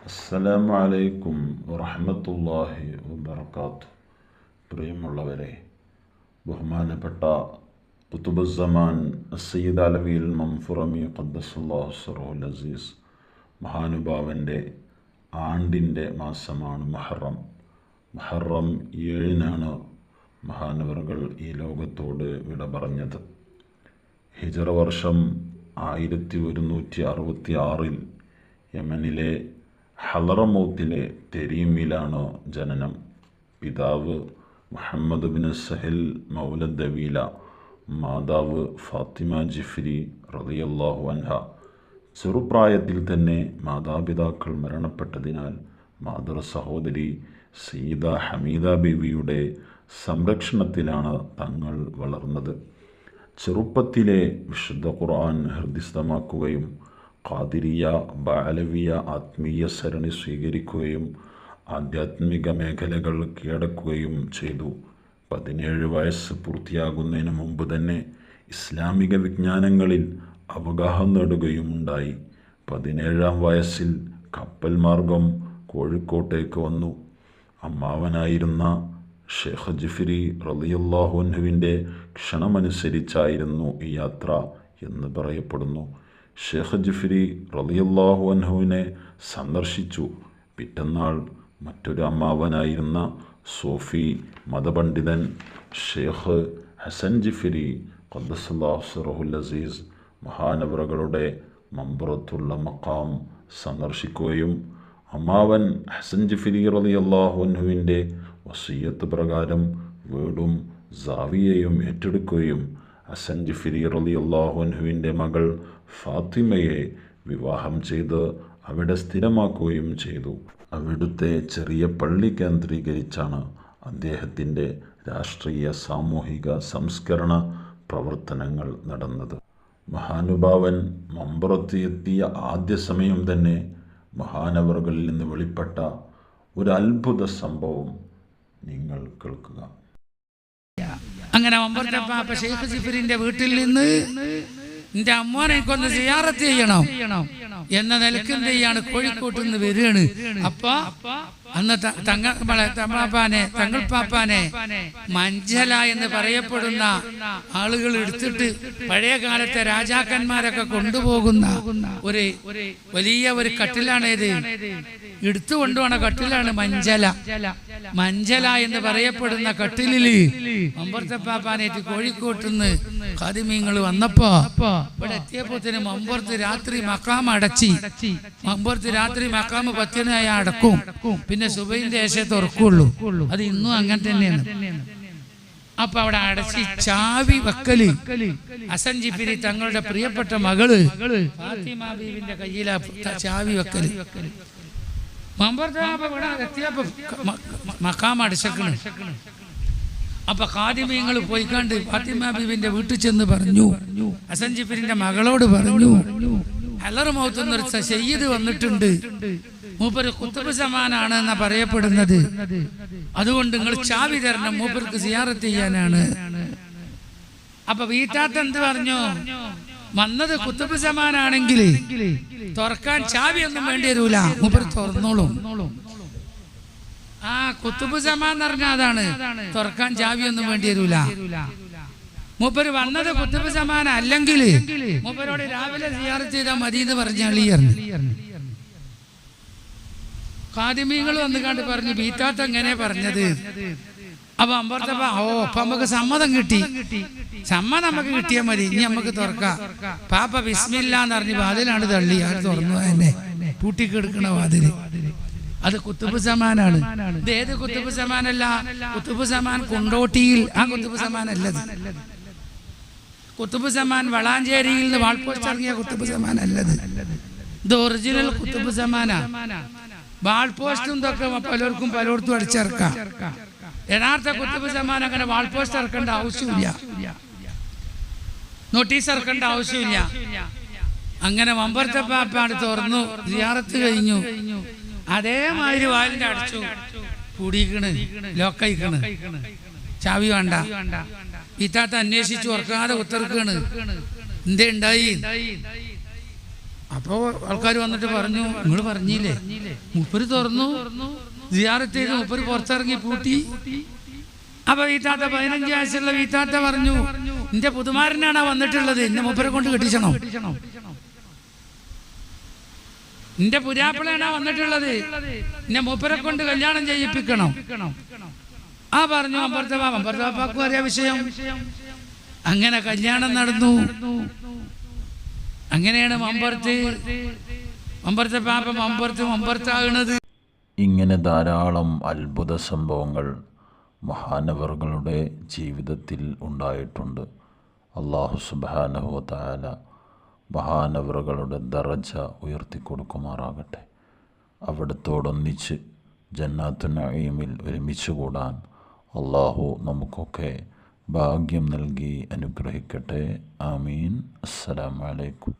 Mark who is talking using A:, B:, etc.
A: അസ്സലാമു അലൈക്കും വറഹ്മത്തുള്ളാഹി വബറകാതുഹു. പ്രിയമുള്ളവരെ, ബഹുമാനപ്പെട്ട ഖുതുബുസ്സമാൻ സയ്യിദ് അലവിൽ മംഫുറമി ഖദ്ദസല്ലാഹു സിർറഹുൽ അസീസ് മഹാനുഭാവൻ്റെ ആണ്ടിൻ്റെ മാസമാണ് മുഹറം. മുഹറം 7-നാണ് മഹാനവറുകൾ ഈ ലോകത്തോട് വിട പറഞ്ഞത്. ഹിജറ വർഷം 1166 യമനിലെ ഹളറമൗത്തിലെ തെരീമിലാണ് ജനനം. പിതാവ് മുഹമ്മദ് ബിൻ സഹൽ മൗലദ് ദവീല, മാതാവ് ഫാത്തിമ ജിഫ്രി റളിയല്ലാഹു അൻഹ. ചെറുപ്രായത്തിൽ തന്നെ മാതാപിതാക്കൾ മരണപ്പെട്ടതിനാൽ മാതൃ സഹോദരി സയ്യിദ ഹമീദ ബീവിയുടെ സംരക്ഷണത്തിലാണ് തങ്ങൾ വളർന്നത്. ചെറുപ്പത്തിലെ വിശുദ്ധ ഖുർആൻ ഹൃദിസ്ഥമാക്കുകയും ഖാദിരിയ ബഅലവിയ ആത്മീയ സരണി സ്വീകരിക്കുകയും ആധ്യാത്മിക മേഖലകൾ കീഴടക്കുകയും ചെയ്തു. 17 വയസ്സ് പൂർത്തിയാകുന്നതിന് മുമ്പ് തന്നെ ഇസ്ലാമിക വിജ്ഞാനങ്ങളിൽ അവഗാഹം നേടുകയുമുണ്ടായി. 17-ാം വയസ്സിൽ കപ്പൽ മാർഗം കോഴിക്കോട്ടേക്ക് വന്നു. അമ്മാവനായിരുന്ന ഷെയ്ഖ് ജിഫ്രി റളിയല്ലാഹു അൻഹുവിൻ്റെ ക്ഷണമനുസരിച്ചായിരുന്നു ഈ യാത്ര എന്ന് പറയപ്പെടുന്നു. ഷെയ്ഖ് ജിഫ്രി റളിയല്ലാഹു അൻഹുവിനെ സന്ദർശിച്ചു. പിറ്റന്നാൾ മറ്റൊരു അമ്മാവനായിരുന്ന സൂഫി മതപണ്ഡിതൻ ഷെയ്ഖ് ഹസൻ ജിഫ്രി ഖദ്ദസല്ലാഹു സിർറഹുൽ അസീസ് മഹാനവറുകളുടെ മമ്പറത്തുള്ള മഖാം സന്ദർശിക്കുകയും അമ്മാവൻ ഹസൻ ജിഫ്രി റളിയല്ലാഹു അൻഹുവിൻ്റെ വസിയ്യത്ത് പ്രകാരം വീടും സാവിയയും ഏറ്റെടുക്കുകയും ഹസൻ ജിഫ്രി റളിയല്ലാഹു അൻഹുവിൻ്റെ മകൾ ഫാത്തിമയെ വിവാഹം ചെയ്ത് അവിടെ സ്ഥിരമാക്കുകയും ചെയ്തു. അവിടുത്തെ ചെറിയ പള്ളി കേന്ദ്രീകരിച്ചാണ് അദ്ദേഹത്തിൻ്റെ രാഷ്ട്രീയ സാമൂഹിക സംസ്കരണ പ്രവർത്തനങ്ങൾ നടന്നത്. മഹാനുഭാവൻ മമ്പുറത്ത് എത്തിയ ആദ്യ സമയം തന്നെ മഹാനവറുകളിൽ നിന്ന് വെളിപ്പെട്ട ഒരു അത്ഭുത സംഭവം നിങ്ങൾ കേൾക്കുക.
B: അങ്ങനെ മമ്പുറത്തെ ഷെയ്ഖ് ജിഫ്രിന്റെ വീട്ടിൽ നിന്ന് എന്റെ അമ്മോനെ കൊന്ന് സിയാറത്ത് ചെയ്യണം എന്ന നിലക്ക് എന്ത് ചെയ്യാണ്, കോഴിക്കോട്ട് നിന്ന് വരികയാണ്. അപ്പൊ അന്ന് തങ്ങൾപ്പാപ്പാനെ മഞ്ചല എന്ന് പറയപ്പെടുന്ന ആളുകൾ എടുത്തിട്ട് പഴയ കാലത്തെ രാജാക്കന്മാരൊക്കെ കൊണ്ടുപോകുന്ന ഒരു വലിയ ഒരു കട്ടിലാണ്. ഇത് എടുത്തു കൊണ്ടുപോണ കട്ടിലാണ് മഞ്ചല എന്ന് പറയപ്പെടുന്ന കട്ടിലില് മമ്പുറത്തെ പാപ്പാനായിട്ട് കോഴിക്കോട്ടുനിന്ന് ഖാദിമീങ്ങൾ വന്നപ്പോ ഇവിടെ എത്തിയപ്പോത്തിന് മമ്പുറത്ത് രാത്രി മഖാം അടച്ചി. മമ്പുറത്ത് രാത്രി മഖാം 10 അടക്കും, പിന്നെ സുബഹിന്റെ ശേഷം തുറക്കുള്ളൂ. അത് ഇന്നും അങ്ങനെ തന്നെയാണ്. അപ്പൊ അവിടെ അടച്ചി ചാവി വെക്കല് ഹസൻ ജിഫ്രി തങ്ങളുടെ പ്രിയപ്പെട്ട മകള് ഫാത്തിമ ബീവിന്റെ കയ്യിലാ ചാവി വെക്കല്. മമ്പുറത്ത് ഇവിടെ എത്തിയപ്പോ മഖാം അടച്ചേക്കണ്. അപ്പൊ ഖാദിമീങ്ങൾ പോയിക്കാണ്ട് ഫാത്തിമ ബീവിന്റെ വീട്ടിൽ ചെന്ന് പറഞ്ഞു, ഹസൻ ജിഫ്രിന്റെ മകളോട് പറഞ്ഞു, ഹളറമൗത്ത് എന്നൊരു സയ്യിദ് വന്നിട്ടുണ്ട്, മൂപ്പര് ഖുത്ബ് സമാനാണ് എന്നാ പറയപ്പെടുന്നത്, അതുകൊണ്ട് നിങ്ങൾ ചാവി തരണം, മൂപ്പർക്ക് സിയാറത്ത് ചെയ്യാനാണ്. അപ്പൊ വീട്ടാത്ത എന്ത് പറഞ്ഞു, വന്നത് ഖുത്ബ് സമാനാണെങ്കിൽ തുറക്കാൻ ചാവി ഒന്നും വേണ്ടി വരൂല, മൂപ്പർ തുറന്നോളും. ആ ഖുത്ബ് സമാൻ എന്ന് പറഞ്ഞാൽ അതാണ്, തുറക്കാൻ ചാവി ഒന്നും വേണ്ടി വരൂല. മൂപ്പര് വന്നത് ഖുത്ബ് സമാൻ അല്ലെങ്കിൽ മൂപ്പരോട് രാവിലെ സിയാറത്ത് ചെയ്താൽ മതി എന്ന് പറഞ്ഞാൽ ഖാദിമീങ്ങൾ വന്നു കണ്ട് പറഞ്ഞു, ബീറ്റാത്ത എങ്ങനെ പറഞ്ഞത്? അപ്പൊ അമ്പർത്തപ്പ അപ്പൊ നമുക്ക് സമ്മതം കിട്ടി. സമ്മതം നമുക്ക് കിട്ടിയാൽ മതി, ഇനി നമുക്ക് തുറക്കാം. പാപ്പ ബിസ്മില്ലാന്ന് പറഞ്ഞ് വാതിലാണ് തള്ളി. ആര് തുറന്നു? എന്നെ പൂട്ടിക്കെടുക്കണ വാതില്. അത് ഖുത്ബ് സമാനാണ്. ഇത് ഏത് ഖുത്ബ് സമാനല്ല? ഖുത്ബ് സമാൻ കൊണ്ടോട്ടിയിൽ ആ ഖുത്ബ് സമാൻ അല്ലത്. ഖുത്ബ് സമാൻ വളാഞ്ചേരിയിൽ നിന്ന് വാൾപോസ്റ്റ് ഇറങ്ങിയ ഖുത്ബ് സമാൻ അല്ലത്. ഇത് ഒറിജിനൽ ഖുത്ബ് സമാനാ. വാൾപോസ്റ്റും ഇതൊക്കെ പലർക്കും പലയിടത്തും അടിച്ചിറക്കാം. യഥാർത്ഥ ഖുത്ബ് സമാൻ അങ്ങനെ വാൾപോസ്റ്റ് ഇറക്കേണ്ട ആവശ്യമില്ല, നോട്ടീസ് ഇറക്കേണ്ട ആവശ്യമില്ല. അങ്ങനെ മമ്പുറത്തെ പാപ്പാണ് തുറന്നു, സിയാറത്ത് കഴിഞ്ഞു. അതേമാതിരി വാലിന്റെ അടച്ചു, കൂടിക്കണ്, ലോക്കയിക്കണ്, ചാവി വേണ്ട. ഇത്താത്ത അന്വേഷിച്ചു ഓർക്കാതെ ഉത്തർക്കാണ്. എന്തേ ഉണ്ടായി? അപ്പോൾ ആൾക്കാർ വന്നിട്ട് പറഞ്ഞു, നിങ്ങൾ പറഞ്ഞില്ലേ മൂപ്പര് തുറന്നു സിയാറത്ത് ചെയ്ത് മൂപ്പര് പുറത്തിറങ്ങി പൂട്ടി. അപ്പൊ വീട്ടാത്ത 15 വയസ്സുള്ള വീട്ടാത്ത പറഞ്ഞു, എന്റെ പുതുമാരനാണ് വന്നിട്ടുള്ളത്, എന്നെ മൂപ്പരെ കൊണ്ട് കെട്ടിച്ചണം, എന്റെ പുരാപ്പിളാണ് വന്നിട്ടുള്ളത്, എന്നെ മൂപ്പരെ കൊണ്ട് കല്യാണം ചെയ്യിപ്പിക്കണം. ആ പറഞ്ഞു മമ്പുറത്തെ പാപ്പാക്കും അറിയാം വിഷയം. അങ്ങനെ കല്യാണം നടന്നു. അങ്ങനെയാണ് മമ്പുറത്തെ പാപ്പ മമ്പുറത്താകുന്നത്.
A: ഇങ്ങനെ ധാരാളം അത്ഭുത സംഭവങ്ങൾ മഹാനവറുകളുടെ ജീവിതത്തിൽ ഉണ്ടായിട്ടുണ്ട്. അല്ലാഹു സുബ്ഹാനഹു വ തആല മഹാനവറുകളുടെ ദറജ ഉയർത്തിക്കൊടുക്കുമാറാകട്ടെ. അവിടത്തോടൊന്നിച്ച് ജന്നാത്തുൻ നഈമിൽ ഒരുമിച്ച് കൂടാൻ അല്ലാഹു നമുക്കൊക്കെ ഭാഗ്യം നൽകി അനുഗ്രഹിക്കട്ടെ. ആമീൻ. അസ്സലാമു അലൈക്കും.